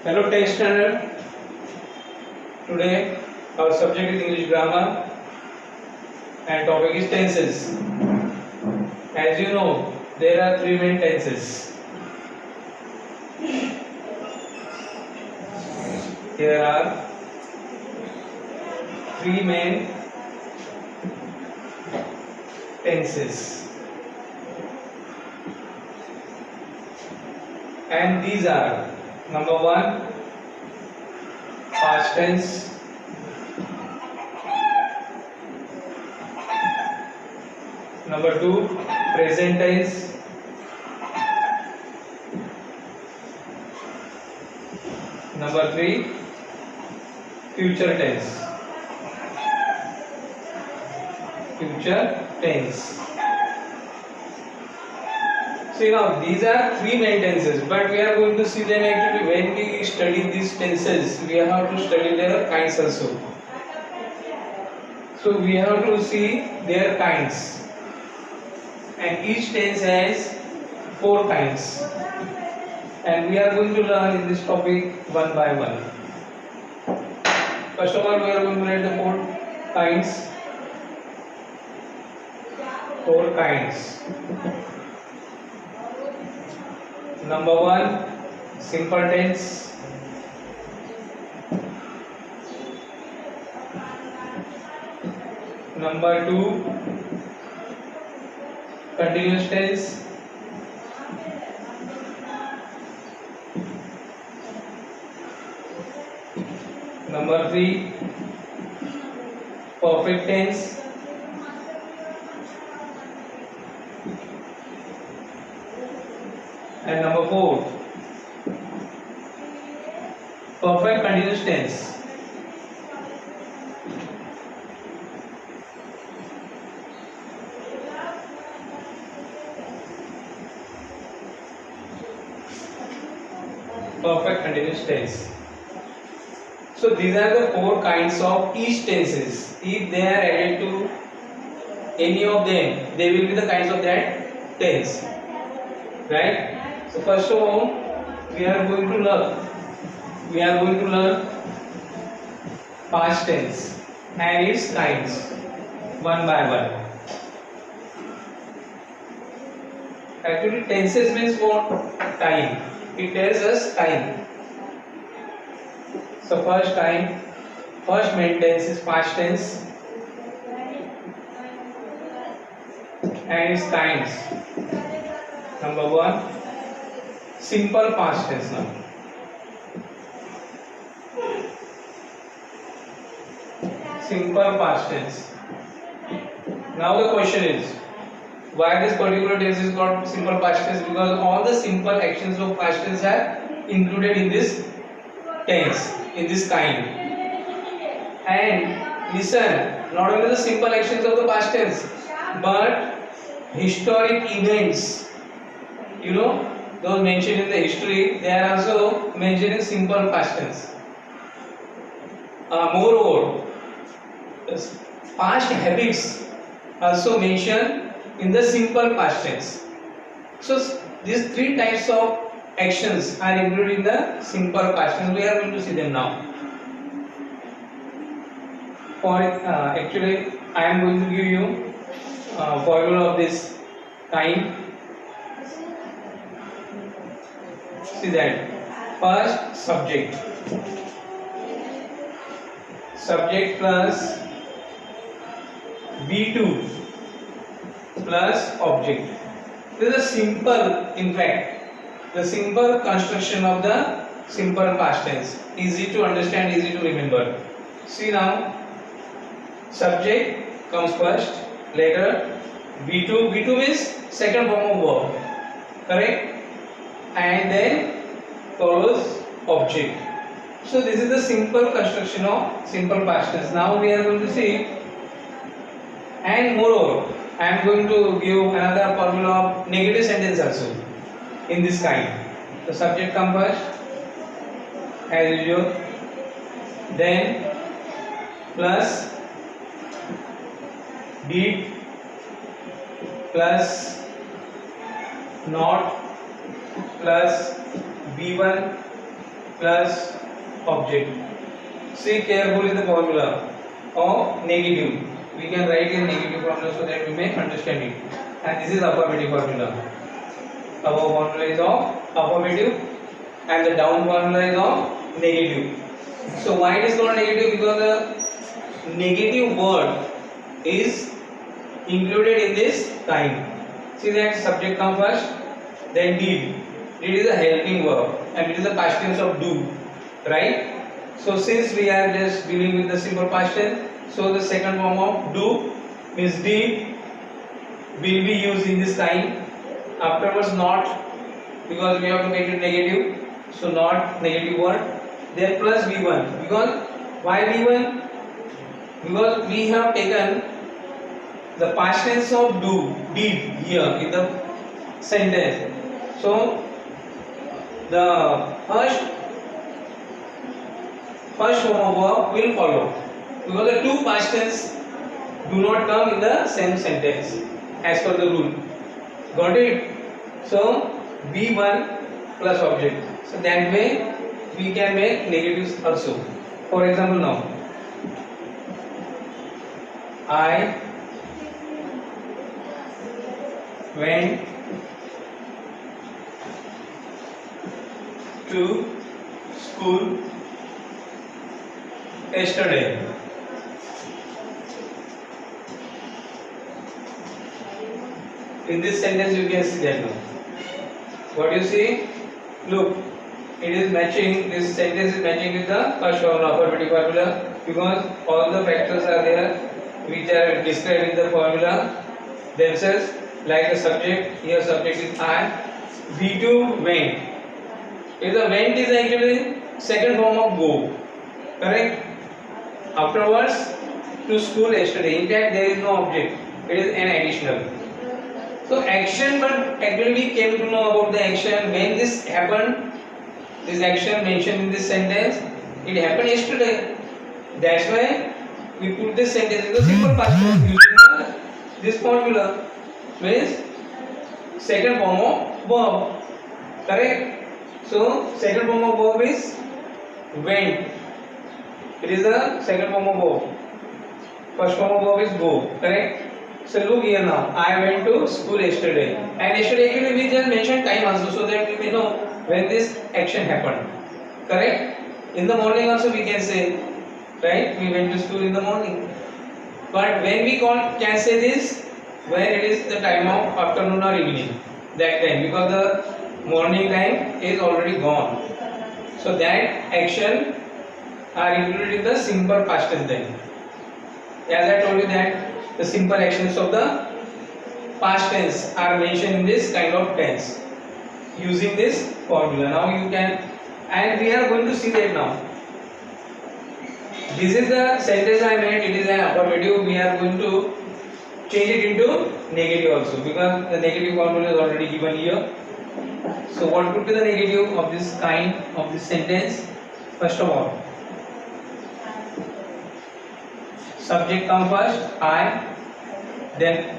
Hello 10th standard. Today our subject is English grammar and topic is tenses. As you know, there are three main tenses. There are three main tenses. And these are number 1 past tense, number 2 present tense, number 3 future tense. Future tense. See now, these are three main tenses, but we are going to see them actually when we study these tenses. We have to study their kinds also. So we have to see their kinds, and each tense has 4 kinds, and we are going to learn in this topic one by one. First of all, we are going to write the 4 kinds. 4 kinds. Number 1 simple tense, number 2 continuous tense, number 3 perfect tense, and number 4 perfect continuous tense. Perfect continuous tense. So these are the 4 kinds of each tenses. If they are added to any of them, they will be the kinds of that tense, right? So first of all, we are going to learn past tense and its kinds one by one. Actually, tenses means what? Time. It tells us time. So first main tense is past tense and its kinds. Number 1 simple past tense. Now simple past tense. Now the question is, why this particular tense is called simple past tense? Because all the simple actions of past tense are included in this tense, in this kind. And listen, not only the simple actions of the past tense, but historic events, you know, those mentioned in the history, they are also mentioned in simple past tense. Moreover, past habits also mentioned in the simple past tense. So these 3 types of actions are included in the simple past tense. We are going to see them now. For actually, I am going to give you formula of this kind. See that first subject plus V2 plus object. This is a simple, in fact, the simple construction of the simple past tense. Easy to understand, easy to remember. See now, subject comes first, later V2 means second form of verb, correct? And then follows object. So this is the simple construction of simple past tense. Now we are going to see, and moreover, I am going to give another formula of negative sentence also in this kind. The subject comes first, as usual, then plus did plus not plus b1 plus object. See carefully the formula of negative. We can write in negative formula so that we may understand it. And this is affirmative formula. Above formula is of affirmative and the down formula is of negative. So why it is called negative? Because the negative word is included in this kind. See that subject come first, then did. Did is a helping verb and it is the past tense of do, right? So since we are just dealing with the simple past tense, so the second form of do means did will be used in this kind. Afterwards not, because we have to make it negative, so not negative word. Then plus V1, because why V1? Because we have taken the past tense of do, did here in the sentence. So the first form of verb will follow, because the two past tense do not come in the same sentence as per the rule. Got it? So V1 plus object. So that way we can make negatives also. For example, now I went to school yesterday. In this sentence you can see that now. What you see? Look, it is matching, this sentence is matching with the first formula, affirmative formula, because all the factors are there which are described in the formula themselves, like the subject. Here subject is I. V2 went. If the went is actually second form of go, correct? Afterwards to school yesterday. In fact, there is no object. It is an additional. So action, but actually we came to know about the action when this happened. This action mentioned in this sentence, it happened yesterday. That's why we put this sentence in the simple past tense using this formula. Means second form of verb. Correct? So second form of verb is went. It is the second form of verb. First form of verb is go. Correct? So look here now. I went to school yesterday. And yesterday actually we just mentioned time also, so that we may know when this action happened. Correct? In the morning also we can say, right? We went to school in the morning. But when we can say this, when it is the time of afternoon or evening, that time, because the morning time is already gone. So that action are included in the simple past tense then. As I told you that the simple actions of the past tense are mentioned in this kind of tense using this formula. Now you can, and we are going to see that now. This is the sentence I made, it is an affirmative. We are going to change it into negative also, because the negative formula is already given here. So what could be the negative of this kind of this sentence? First of all, subject come first, I, then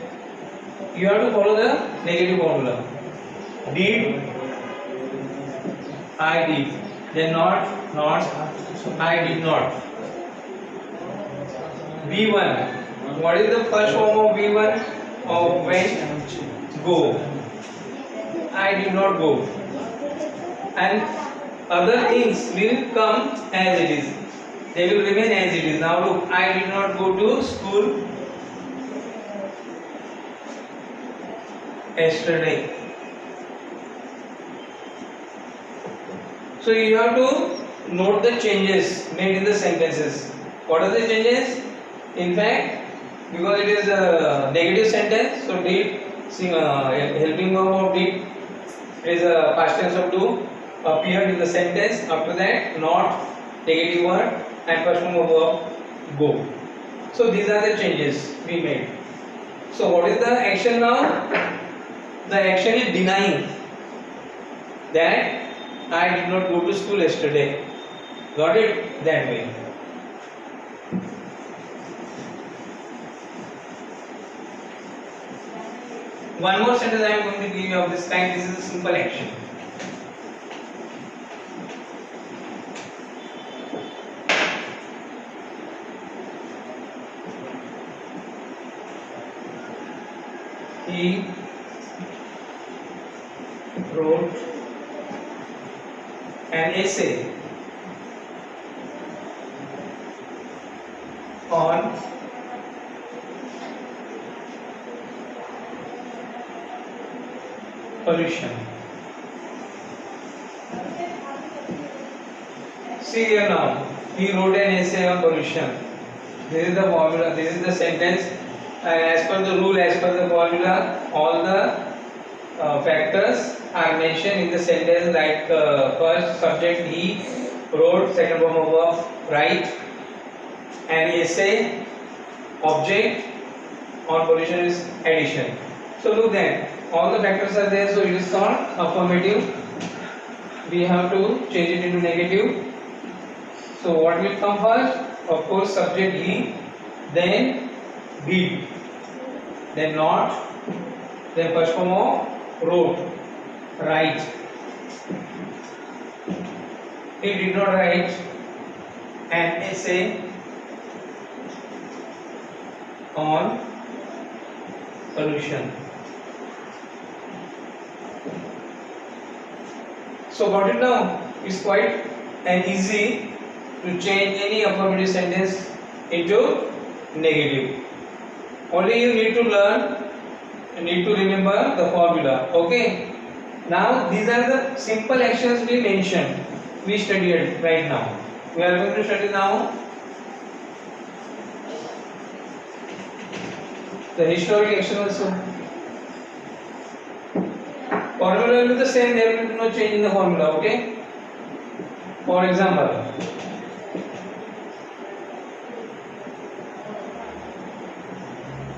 you have to follow the negative formula. Did, I did, then not, I did not. V1, what is the first form of V1? Of went, go. I did not go. And other things will come as it is. They will remain as it is. Now look, I did not go to school yesterday. So you have to note the changes made in the sentences. What are the changes? In fact, because it is a negative sentence, so did, helping verb of did is a past tense of do appeared in the sentence. After that, not, negative word, and first form of verb go. So these are the changes we made. So what is the action now? The action is denying that I did not go to school yesterday. Got it? That way. One more sentence I am going to give you of this kind. This is a simple action. he wrote an essay on pollution. See here now, he wrote an essay on pollution. This is the formula, this is the sentence, and as per the rule, as per the formula, all the factors are mentioned in the sentence, like first subject he wrote, second form of verb write, an essay, object on pollution is addition. So look then, all the factors are there, so it is called affirmative. We have to change it into negative. So what will come first? Of course, subject he, then did, then not, then first form of wrote, write. He did not write an essay on pollution. So got it now? It's quite an easy to change any affirmative sentence into negative. Only you need to learn, you need to remember the formula. Okay. Now these are the simple actions we mentioned. We studied right now. We are going to study now the historic action also. Formula will be the same. There will be no change in the formula. Okay. For example,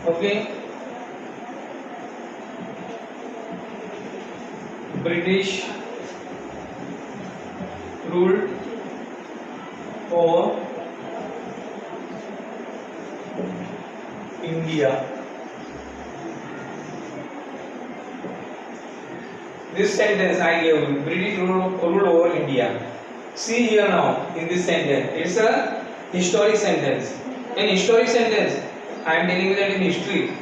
okay, British ruled over India. This sentence I gave you, British ruled over India. See here now in this sentence, it's a historic sentence. In historic sentence, I am telling you that in history,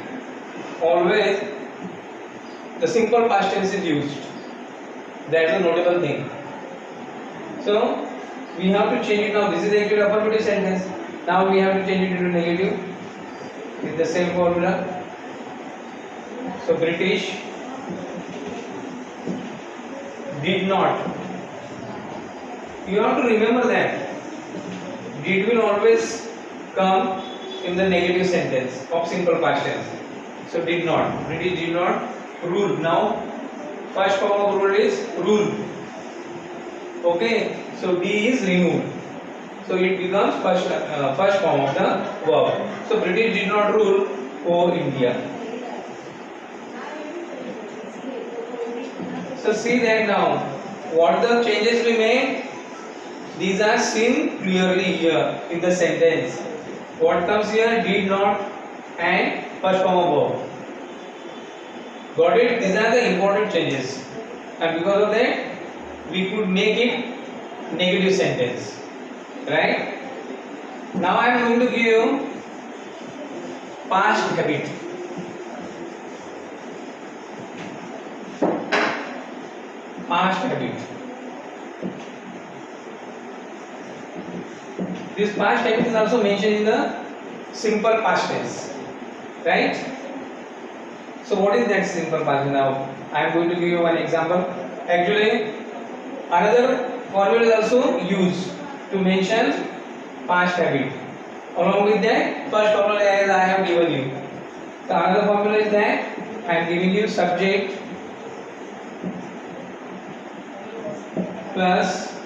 always the simple past tense is used. That's a notable thing. So we have to change it now. This is actually affirmative sentence. Now we have to change it into negative with the same formula. So British did not. You have to remember that did will always come in the negative sentence of simple past tense. So did not. British did not rule. Now first form of rule is rule. Okay. So D is removed. So it becomes first form of the verb. So British did not rule over India. So see that now. What the changes we made? These are seen clearly here in the sentence. What comes here? Did not and first form of verb. Got it? These are the important changes. And because of that, we could make it negative sentence. Right? Now I am going to give you past habit. Past habit. This past habit is also mentioned in the simple past tense, right? So what is that simple past tense? Now I am going to give you one example. Actually, another formula is also used to mention past habit. Along with that, first formula as I have given you. The another formula is that I am giving you subject plus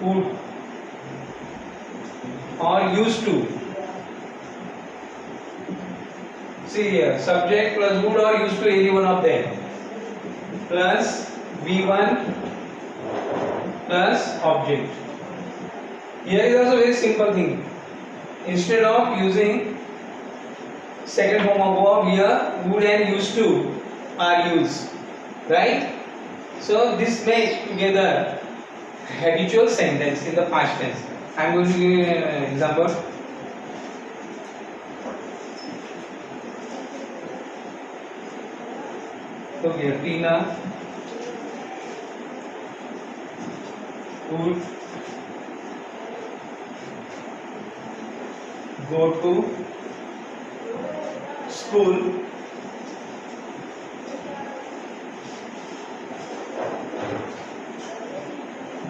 would or used to. See here, subject plus would or used to, any one of them, plus V1 plus object. Here is also very simple thing. Instead of using second form of verb, here would and used to are used, right? So this makes together habitual sentence in the past tense. I am going to give you an example. So here Tina would go to school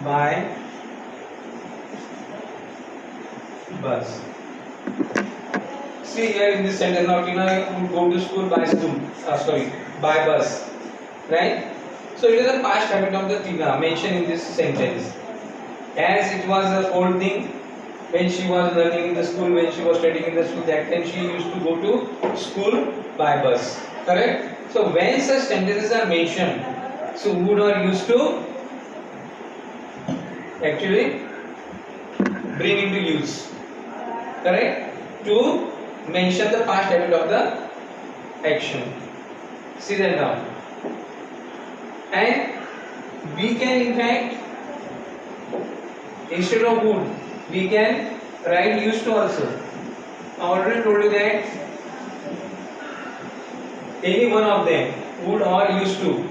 by bus. See here in this sentence now Tina would go to school by by bus, right? So it is a past habit of the Tina mentioned in this sentence, as it was an old thing when she was learning in the school, when she was studying in the school, that time she used to go to school by bus, correct? So when such sentences are mentioned, so would or used to actually bring into use, correct, to mention the past habit of the action. See that now. And we can in fact, instead of would, we can write used to also. I already told you that any one of them, would or used to,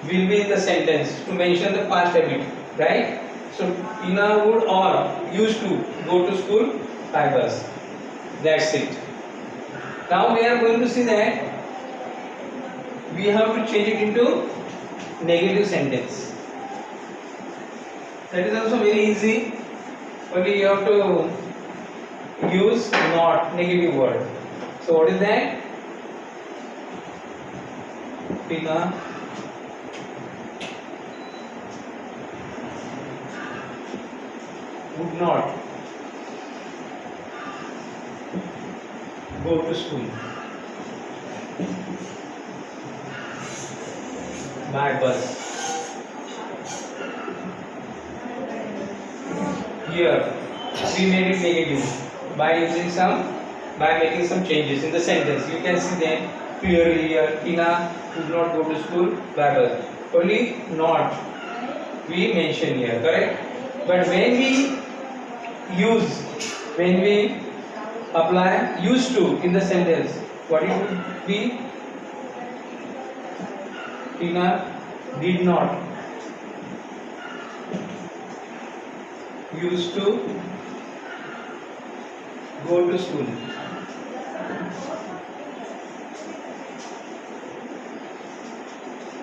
will be in the sentence to mention the past habit, right? So Tina would or used to go to school by bus. That's it. Now we are going to see that we have to change it into negative sentence. That is also very easy. Only you have to use not negative word. So what is that? Tina would not go to school by bus. Here we made it negative by making some changes in the sentence. You can see them clearly here. Tina would not go to school by bus. Only not we mention here, correct? But when we apply used to in the sentence, what it would be? Tina did not used to go to school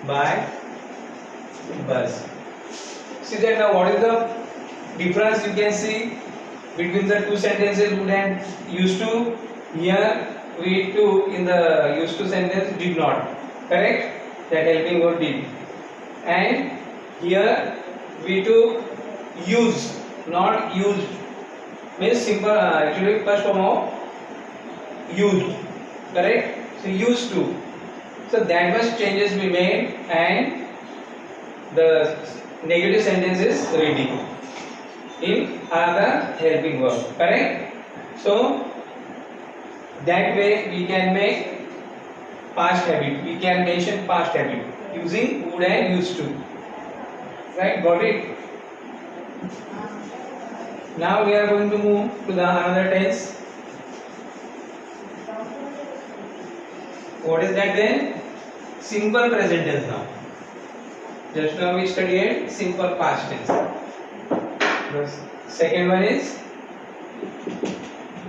by bus. See that now what is the difference you can see between the two sentences? Would and used to. Here we to in the used to sentence did not, correct? That helping word did. And here we took use, not used, means simple actually first form of used, correct? So used to. So that much changes we made and the negative sentence is ready in other helping verb, correct? So that way we can make past habit, we can mention past habit using would and used to, right? Got it? Now we are going to move to the another tense. What is that then? Simple present tense now. Just now we studied simple past tense. The second one is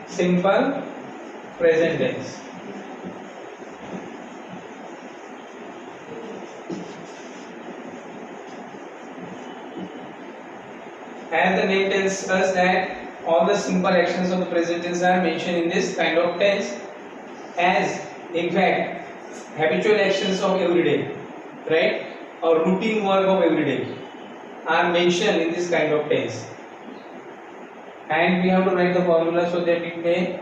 simple present tense. As the name tells us that all the simple actions of the present tense are mentioned in this kind of tense, as in fact habitual actions of every day, right, or routine work of every day are mentioned in this kind of tense. And we have to write the formula so that it may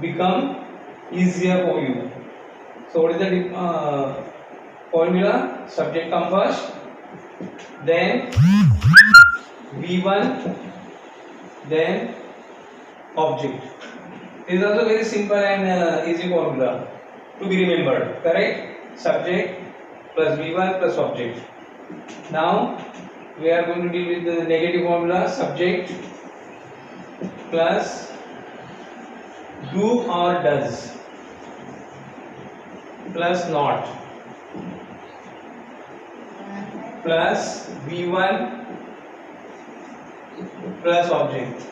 become easier for you. So what is the formula? Subject come first, then V1, then object. This is also very simple and easy formula to be remembered, correct? Subject plus V1 plus object. Now we are going to deal with the negative formula. Subject plus do or does plus not. plus V1 plus object.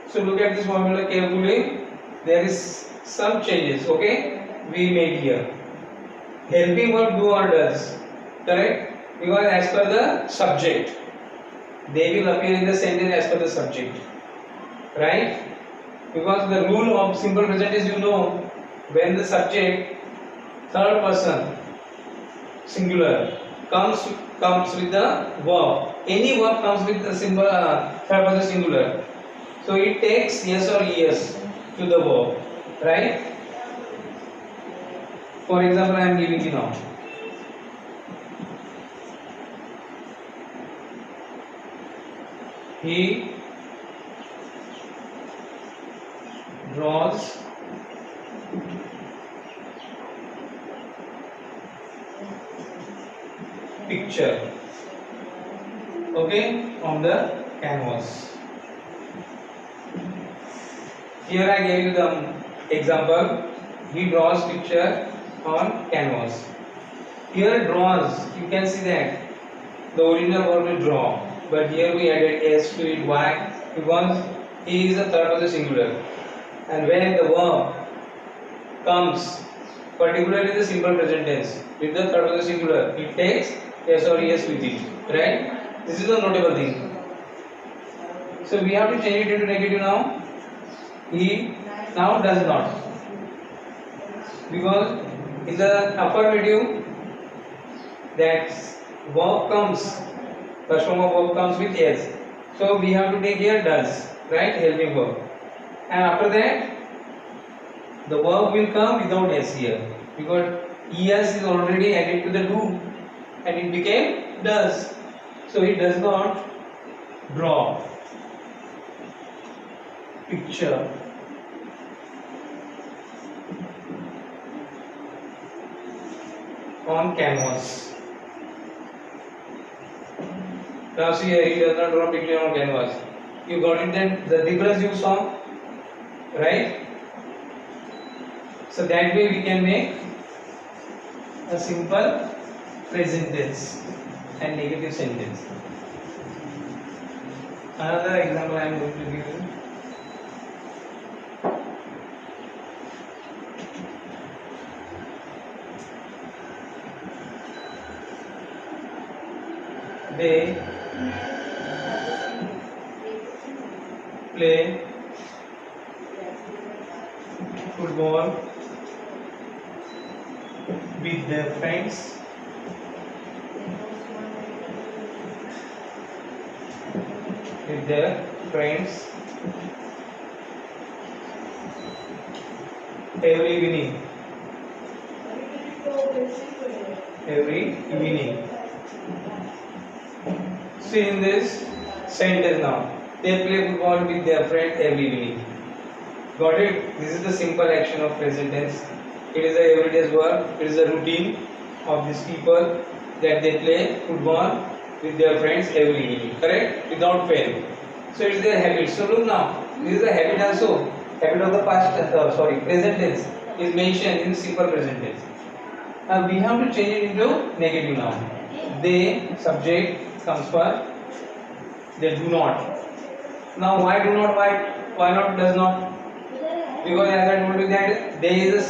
So look at this formula carefully. There is some changes, okay, we made here. Helping verb do or does, correct? Because as per the subject, they will appear in the sentence as per the subject, right? Because the rule of simple present is, you know, when the subject third person singular comes with the verb, any verb comes with the symbol third person singular, so it takes yes or yes to the verb, right? For example, I am giving you now. He draws picture, okay, on the canvas. Here I gave you the example. He draws picture on canvas. Here draws, you can see that the original verb is draw, but here we added s to it. Why? Because he is a third person singular, and when the verb comes, particularly the simple present tense, with the third person singular, it takes yes or yes with it, right? This is a notable thing. So we have to change it into negative now. He now does not, because in the affirmative that verb comes, first form of verb comes with yes, so we have to take here does, right, helping verb, and after that the verb will come without s here, because es is already added to the do and it became does, so it does not draw picture on canvas. Now see here, he does not draw picture on canvas. You got it then? The difference you saw, right? So that way we can make a simple present tense and negative sentence. Another example I am going to give you. They play football with their friends every evening. See in this sentence now, they play football with their friends every evening. Got it? This is the simple action of present tense. It is a everyday work. It is a routine of these people that they play football with their friends every evening. Correct? Without fail. So it is their habit. So look now, this is a habit also. Habit of the present tense is mentioned in simple present tense. Now we have to change it into negative now. They, subject comes first. They do not. Now why do not? Why not does not? Because as I told you that there is a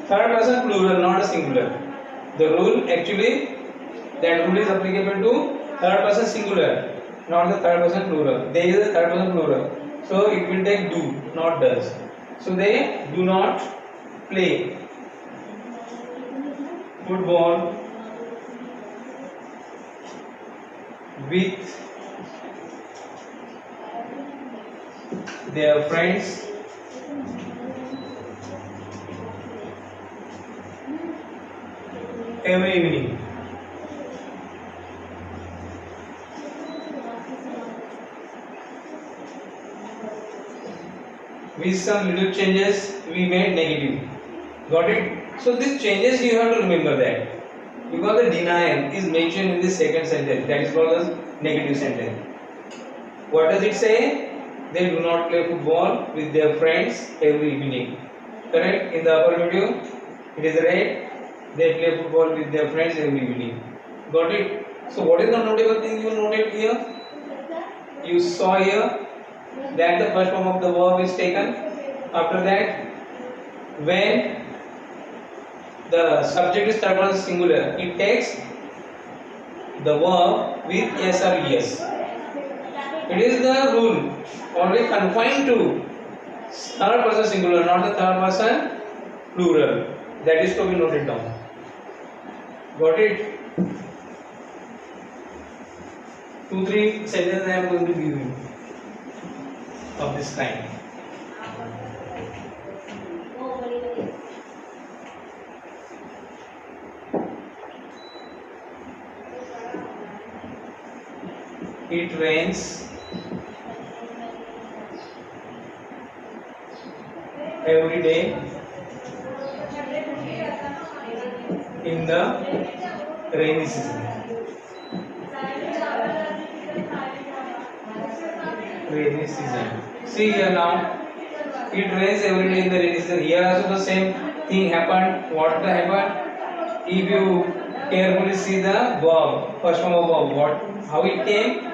third person plural, not a singular. The rule actually, that rule is applicable to third person singular, not the third person plural. There is a third person plural, so it will take do, not does. So they do not play football with their friends every evening. With some little changes we made negative. Got it? So these changes you have to remember that, because the denial is mentioned in the second sentence, that is called as negative sentence. What does it say? They do not play football with their friends every evening. Correct? In the affirmative, it is right. They play football with their friends every evening. Got it? So what is the notable thing you noted here? You saw here that the first form of the verb is taken. After that, when the subject is third person singular, it takes the verb with yes or es. It is the rule only confined to third person singular, not the third person plural. That is to be noted down. Got it? 2-3 sentences I am going to give you of this kind. It rains every day in the rainy season. Rainy season. See here now, it rains every day in the rainy season. Here also the same thing happened. What happened? If you carefully see the verb, first form of verb, how it came?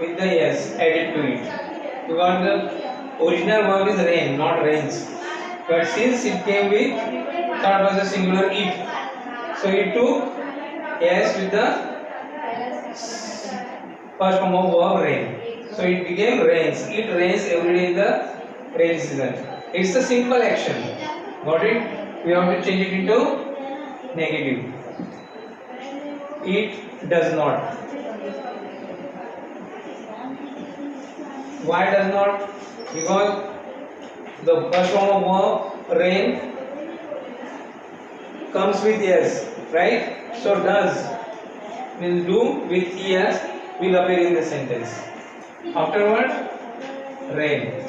With the yes added to it. Because the original verb is rain, not rains. But since it came with third person singular it, so it took yes with the first form of verb rain. So it became rains. It rains every day in the rainy season. It's a simple action. Got it? We have to change it into negative. It does not. Why does not? Because the first form of verb rain comes with yes, right? So does means do with yes will appear in the sentence. Afterwards, rain.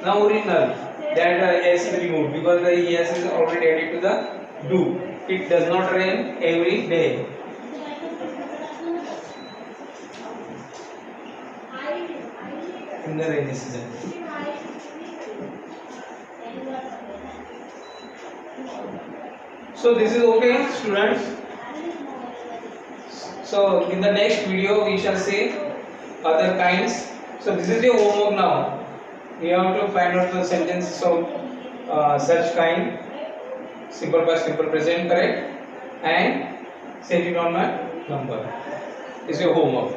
Now original that s is removed because the yes is already added to the do. It does not rain every day. In the rainy season. So this is okay, students. So in the next video we shall see other kinds. So this is the homework now. We have to find out the sentences of such kind, simple past, simple present, correct, and send it on my number. This is your homework.